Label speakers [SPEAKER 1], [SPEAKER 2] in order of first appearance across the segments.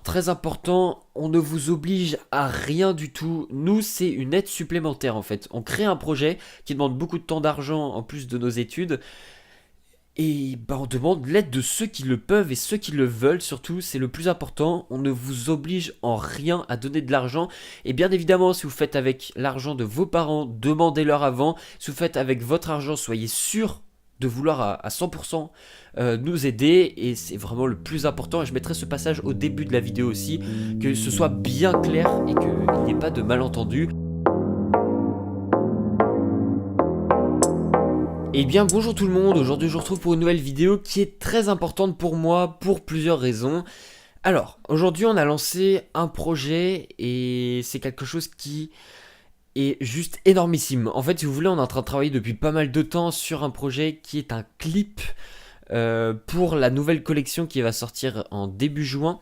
[SPEAKER 1] Très important, on ne vous oblige à rien du tout. Nous, c'est une aide supplémentaire en fait. On crée un projet qui demande beaucoup de temps d'argent en plus de nos études. Et bah, on demande l'aide de ceux qui le peuvent et ceux qui le veulent surtout, c'est le plus important. On ne vous oblige en rien à donner de l'argent. Et bien évidemment, si vous faites avec l'argent de vos parents, demandez-leur avant. Si vous faites avec votre argent, soyez sûr de vouloir à 100% nous aider. Et c'est vraiment le plus important. Et je mettrai ce passage au début de la vidéo aussi, que ce soit bien clair et qu'il n'y ait pas de malentendus. Eh bien bonjour tout le monde, aujourd'hui je vous retrouve pour une nouvelle vidéo qui est très importante pour moi pour plusieurs raisons. Alors, aujourd'hui on a lancé un projet et c'est quelque chose qui est juste énormissime. En fait si vous voulez on est en train de travailler depuis pas mal de temps sur un projet qui est un clip pour la nouvelle collection qui va sortir en début juin.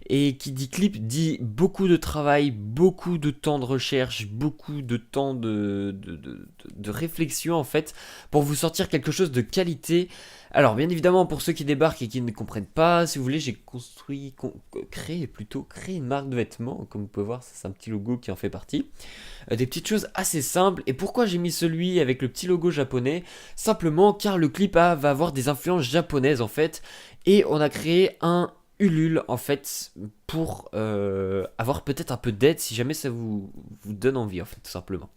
[SPEAKER 1] Et qui dit clip dit beaucoup de travail, beaucoup de temps de recherche, beaucoup de temps de réflexion en fait, pour vous sortir quelque chose de qualité. Alors bien évidemment pour ceux qui débarquent et qui ne comprennent pas, si vous voulez j'ai créé une marque de vêtements, comme vous pouvez voir c'est un petit logo qui en fait partie. Des petites choses assez simples. Et pourquoi j'ai mis celui avec le petit logo japonais? Simplement car le clip va avoir des influences japonaises en fait. Et on a créé un Ulule en fait pour avoir peut-être un peu d'aide si jamais ça vous donne envie en fait tout simplement.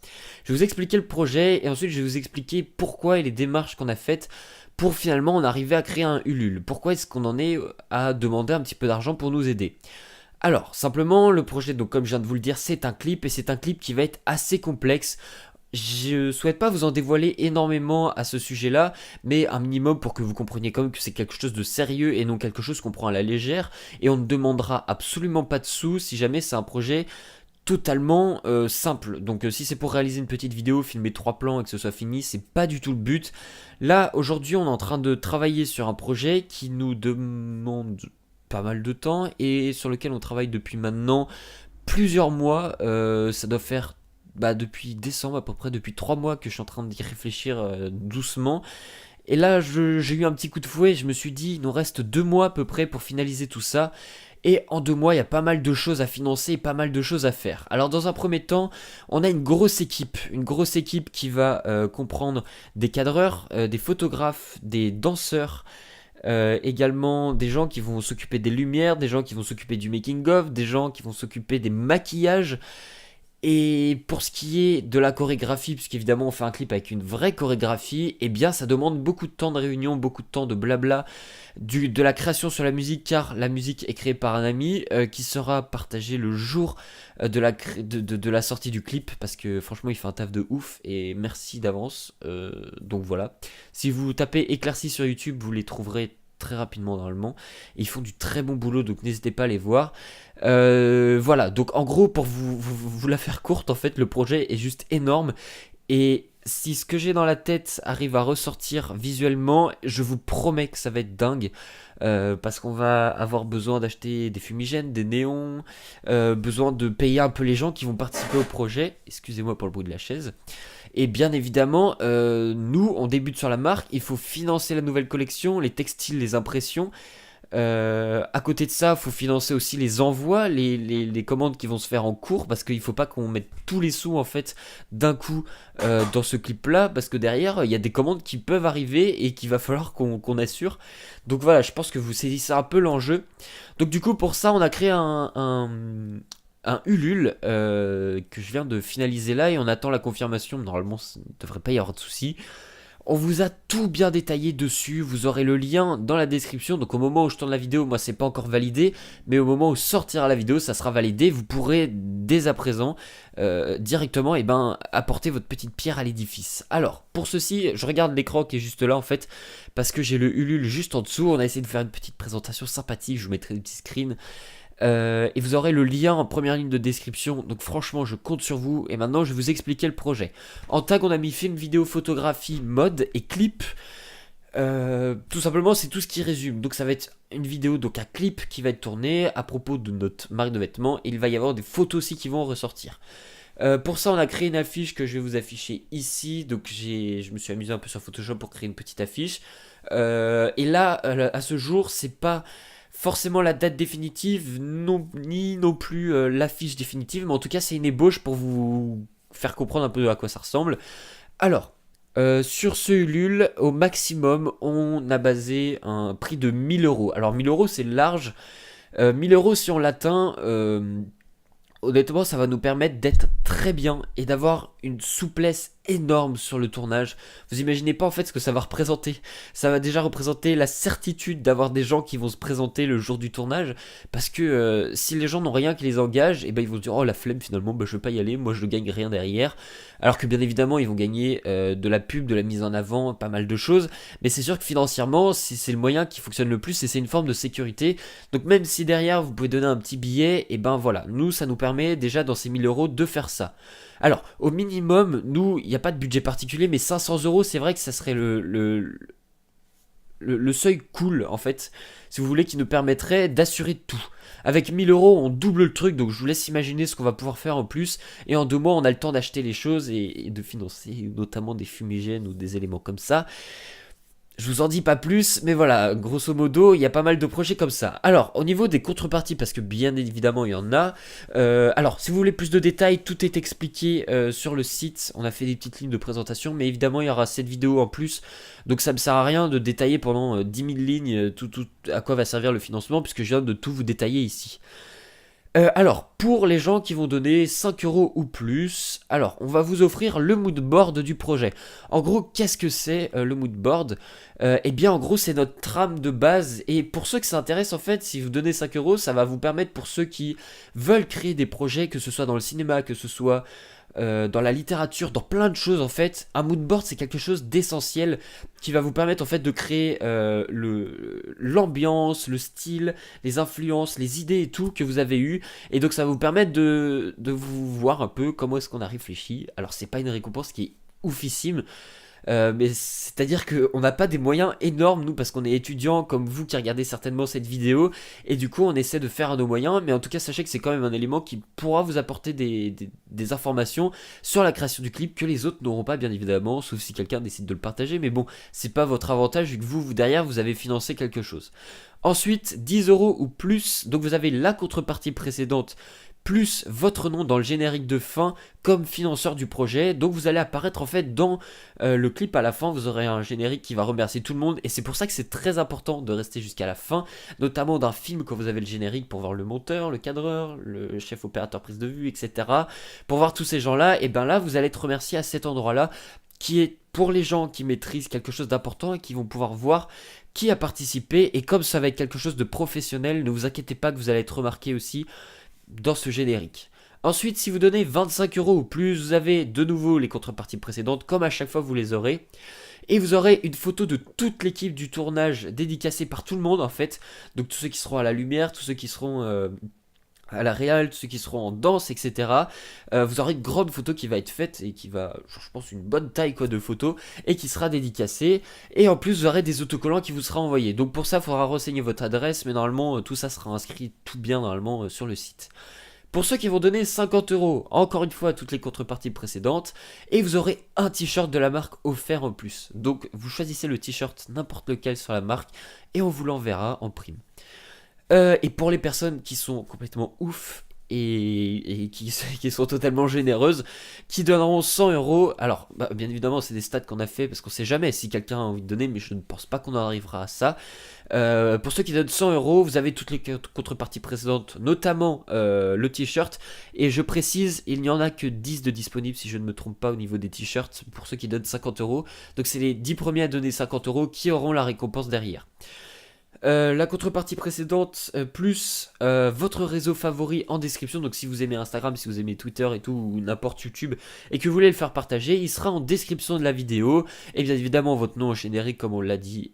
[SPEAKER 1] Je vais vous expliquer le projet et ensuite je vais vous expliquer pourquoi et les démarches qu'on a faites pour finalement en arriver à créer un Ulule. Pourquoi est-ce qu'on en est à demander un petit peu d'argent pour nous aider. Alors simplement le projet, donc comme je viens de vous le dire, c'est un clip et c'est un clip qui va être assez complexe. Je souhaite pas vous en dévoiler énormément à ce sujet-là, mais un minimum pour que vous compreniez quand même que c'est quelque chose de sérieux et non quelque chose qu'on prend à la légère. Et on ne demandera absolument pas de sous si jamais c'est un projet totalement simple. Donc si c'est pour réaliser une petite vidéo, filmer 3 plans et que ce soit fini, c'est pas du tout le but. Là, aujourd'hui, on est en train de travailler sur un projet qui nous demande pas mal de temps et sur lequel on travaille depuis maintenant plusieurs mois. Ça doit faire depuis décembre à peu près, depuis 3 mois que je suis en train d'y réfléchir doucement. Et là, j'ai eu un petit coup de fouet, je me suis dit, il nous reste 2 mois à peu près pour finaliser tout ça. Et en 2 mois, il y a pas mal de choses à financer et pas mal de choses à faire. Alors dans un premier temps, on a une grosse équipe qui va comprendre des cadreurs, des photographes, des danseurs, également des gens qui vont s'occuper des lumières, des gens qui vont s'occuper du making of, des gens qui vont s'occuper des maquillages. Et pour ce qui est de la chorégraphie, puisqu'évidemment on fait un clip avec une vraie chorégraphie, eh bien ça demande beaucoup de temps de réunion, beaucoup de temps de blabla, de la création sur la musique, car la musique est créée par un ami qui sera partagé le jour de la sortie du clip, parce que franchement il fait un taf de ouf, et merci d'avance. Donc voilà, si vous tapez éclairci sur YouTube, vous les trouverez très rapidement normalement. Et ils font du très bon boulot, donc n'hésitez pas à les voir. Voilà, donc en gros, pour vous la faire courte, en fait, le projet est juste énorme. Et si ce que j'ai dans la tête arrive à ressortir visuellement, je vous promets que ça va être dingue. Parce qu'on va avoir besoin d'acheter des fumigènes, des néons, besoin de payer un peu les gens qui vont participer au projet. Excusez-moi pour le bruit de la chaise. Et bien évidemment, nous, on débute sur la marque, il faut financer la nouvelle collection, les textiles, les impressions. À côté de ça, il faut financer aussi les envois, les commandes qui vont se faire en cours, parce qu'il ne faut pas qu'on mette tous les sous en fait d'un coup dans ce clip-là, parce que derrière, il y a des commandes qui peuvent arriver et qu'il va falloir qu'on assure. Donc voilà, je pense que vous saisissez un peu l'enjeu. Donc du coup, pour ça, on a créé un Ulule que je viens de finaliser là et on attend la confirmation. Normalement, ça ne devrait pas y avoir de soucis. On vous a tout bien détaillé dessus, vous aurez le lien dans la description, donc au moment où je tourne la vidéo, moi c'est pas encore validé, mais au moment où sortira la vidéo, ça sera validé, vous pourrez dès à présent directement apporter votre petite pierre à l'édifice. Alors, pour ceci, je regarde l'écran qui est juste là en fait, parce que j'ai le Ulule juste en dessous, on a essayé de faire une petite présentation sympathique, je vous mettrai des petits screens. Et vous aurez le lien en première ligne de description. Donc franchement je compte sur vous. Et maintenant je vais vous expliquer le projet. En tag on a mis film, vidéo, photographie, mode et clip. Tout simplement c'est tout ce qui résume. Donc ça va être une vidéo, donc un clip qui va être tourné à propos de notre marque de vêtements. Et il va y avoir des photos aussi qui vont ressortir. Pour ça on a créé une affiche que je vais vous afficher ici. Donc je me suis amusé un peu sur Photoshop pour créer une petite affiche. Et là à ce jour c'est pas forcément la date définitive, non, ni non plus l'affiche définitive, mais en tout cas c'est une ébauche pour vous faire comprendre un peu à quoi ça ressemble. Alors, sur ce Ulule, au maximum, on a basé un prix de 1000 euros. Alors 1000 euros c'est large. 1000 euros si on l'atteint, honnêtement, ça va nous permettre d'être très bien et d'avoir une souplesse énorme sur le tournage. Vous imaginez pas en fait ce que ça va représenter. Ça va déjà représenter la certitude d'avoir des gens qui vont se présenter le jour du tournage, parce que si les gens n'ont rien qui les engage, et ben ils vont se dire oh la flemme finalement, bah, je vais pas y aller, moi je gagne rien derrière. Alors que bien évidemment ils vont gagner de la pub, de la mise en avant, pas mal de choses, mais c'est sûr que financièrement c'est le moyen qui fonctionne le plus et c'est une forme de sécurité. Donc même si derrière vous pouvez donner un petit billet, et ben voilà, nous ça nous permet déjà dans ces 1000 euros de faire ça. Alors, au minimum, nous, il n'y a pas de budget particulier, mais 500 euros, c'est vrai que ça serait le seuil cool, en fait, si vous voulez, qui nous permettrait d'assurer tout. Avec 1000 euros, on double le truc, donc je vous laisse imaginer ce qu'on va pouvoir faire en plus. Et en 2 mois, on a le temps d'acheter les choses et de financer notamment des fumigènes ou des éléments comme ça. Je vous en dis pas plus, mais voilà, grosso modo, il y a pas mal de projets comme ça. Alors, au niveau des contreparties, parce que bien évidemment il y en a, alors si vous voulez plus de détails, tout est expliqué sur le site, on a fait des petites lignes de présentation, mais évidemment il y aura cette vidéo en plus, donc ça me sert à rien de détailler pendant 10 000 lignes tout à quoi va servir le financement, puisque je viens de tout vous détailler ici. Alors, pour les gens qui vont donner 5 euros ou plus, alors on va vous offrir le mood board du projet. En gros, qu'est-ce que c'est le mood board? Eh bien, en gros, c'est notre trame de base. Et pour ceux que ça intéresse, en fait, si vous donnez 5 euros, ça va vous permettre pour ceux qui veulent créer des projets, que ce soit dans le cinéma, que ce soit dans la littérature, dans plein de choses en fait. Un mood board c'est quelque chose d'essentiel qui va vous permettre en fait de créer l'ambiance, le style, les influences, les idées et tout que vous avez eu. Et donc ça va vous permettre de vous voir un peu comment est-ce qu'on a réfléchi. Alors c'est pas une récompense qui est oufissime. Mais c'est-à-dire qu'on n'a pas des moyens énormes, nous, parce qu'on est étudiants comme vous qui regardez certainement cette vidéo, et du coup on essaie de faire à nos moyens, mais en tout cas sachez que c'est quand même un élément qui pourra vous apporter des informations sur la création du clip que les autres n'auront pas bien évidemment, sauf si quelqu'un décide de le partager, mais bon, c'est pas votre avantage vu que vous derrière vous avez financé quelque chose. Ensuite, 10 euros ou plus, donc vous avez la contrepartie précédente plus votre nom dans le générique de fin comme financeur du projet. Donc vous allez apparaître en fait dans le clip à la fin, vous aurez un générique qui va remercier tout le monde et c'est pour ça que c'est très important de rester jusqu'à la fin, notamment d'un film quand vous avez le générique pour voir le monteur, le cadreur, le chef opérateur prise de vue, etc. Pour voir tous ces gens-là, et bien là vous allez être remercié à cet endroit-là qui est pour les gens qui maîtrisent quelque chose d'important et qui vont pouvoir voir qui a participé et comme ça va être quelque chose de professionnel, ne vous inquiétez pas que vous allez être remarqué aussi dans ce générique. Ensuite, si vous donnez 25 euros ou plus, vous avez de nouveau les contreparties précédentes, comme à chaque fois vous les aurez. Et vous aurez une photo de toute l'équipe du tournage dédicacée par tout le monde en fait. Donc tous ceux qui seront à la lumière, tous ceux qui seront à la réal, tous ceux qui seront en danse, etc. Vous aurez une grande photo qui va être faite et qui va, je pense, une bonne taille quoi de photo et qui sera dédicacée. Et en plus, vous aurez des autocollants qui vous sera envoyés. Donc pour ça, il faudra renseigner votre adresse, mais normalement, tout ça sera inscrit tout bien normalement sur le site. Pour ceux qui vont donner 50 euros, encore une fois, toutes les contreparties précédentes, et vous aurez un t-shirt de la marque offert en plus. Donc vous choisissez le t-shirt n'importe lequel sur la marque et on vous l'enverra en prime. Et pour les personnes qui sont complètement ouf et qui sont totalement généreuses, qui donneront 100 euros. Alors, bah, bien évidemment, c'est des stats qu'on a fait parce qu'on sait jamais si quelqu'un a envie de donner, mais je ne pense pas qu'on en arrivera à ça. Pour ceux qui donnent 100 euros, vous avez toutes les contreparties précédentes, notamment le t-shirt. Et je précise, il n'y en a que 10 de disponibles si je ne me trompe pas au niveau des t-shirts pour ceux qui donnent 50 euros. Donc, c'est les 10 premiers à donner 50 euros qui auront la récompense derrière. La contrepartie précédente plus votre réseau favori en description. Donc si vous aimez Instagram, si vous aimez Twitter et tout, ou n'importe YouTube, et que vous voulez le faire partager, il sera en description de la vidéo. Et bien évidemment votre nom générique comme on l'a dit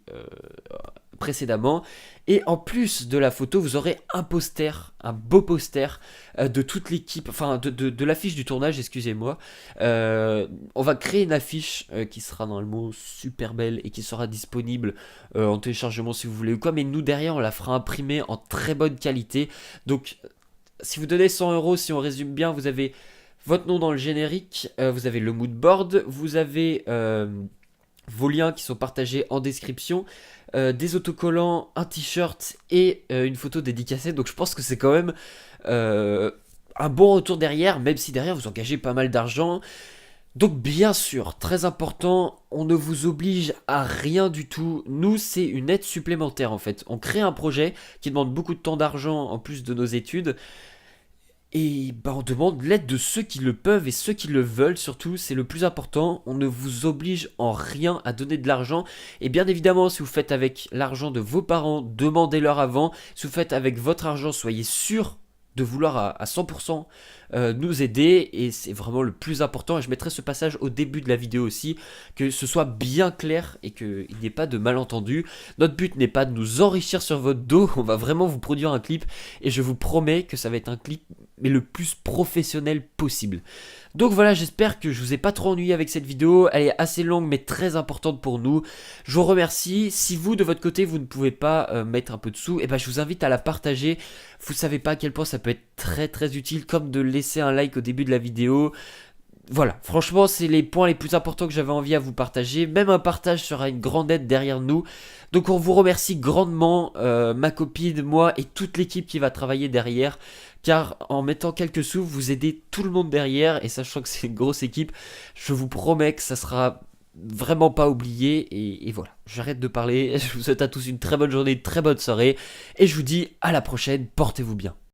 [SPEAKER 1] précédemment. Et en plus de la photo, vous aurez un poster, un beau poster de toute l'équipe, enfin de l'affiche du tournage, excusez-moi. On va créer une affiche qui sera normalement super belle et qui sera disponible en téléchargement si vous voulez ou quoi. Mais nous derrière, on la fera imprimer en très bonne qualité. Donc si vous donnez 100 euros, si on résume bien, vous avez votre nom dans le générique, vous avez le mood board, vous avez vos liens qui sont partagés en description, des autocollants, un t-shirt et une photo dédicacée. Donc je pense que c'est quand même un bon retour derrière, même si derrière vous engagez pas mal d'argent. Donc bien sûr, très important, on ne vous oblige à rien du tout. Nous, c'est une aide supplémentaire en fait. On crée un projet qui demande beaucoup de temps d'argent en plus de nos études. Et bah, on demande l'aide de ceux qui le peuvent et ceux qui le veulent surtout, c'est le plus important. On ne vous oblige en rien à donner de l'argent. Et bien évidemment, si vous faites avec l'argent de vos parents, demandez-leur avant. Si vous faites avec votre argent, soyez sûr de vouloir à 100% nous aider, et c'est vraiment le plus important. Et je mettrai ce passage au début de la vidéo aussi, que ce soit bien clair et qu'il n'y ait pas de malentendu. Notre but n'est pas de nous enrichir sur votre dos, on va vraiment vous produire un clip et je vous promets que ça va être un clip mais le plus professionnel possible. Donc voilà, j'espère que je vous ai pas trop ennuyé avec cette vidéo. Elle est assez longue mais très importante pour nous. Je vous remercie. Si vous de votre côté vous ne pouvez pas mettre un peu de sous, et ben je vous invite à la partager. Vous savez pas à quel point ça peut être très utile, comme de laisser un like au début de la vidéo. Voilà, franchement, c'est les points les plus importants que j'avais envie à vous partager. Même un partage sera une grande aide derrière nous. Donc on vous remercie grandement, ma copine, moi et toute l'équipe qui va travailler derrière. Car en mettant quelques sous, vous aidez tout le monde derrière. Et sachant que c'est une grosse équipe, je vous promets que ça sera vraiment pas oublié. Et voilà, j'arrête de parler. Je vous souhaite à tous une très bonne journée, une très bonne soirée. Et je vous dis à la prochaine, portez-vous bien.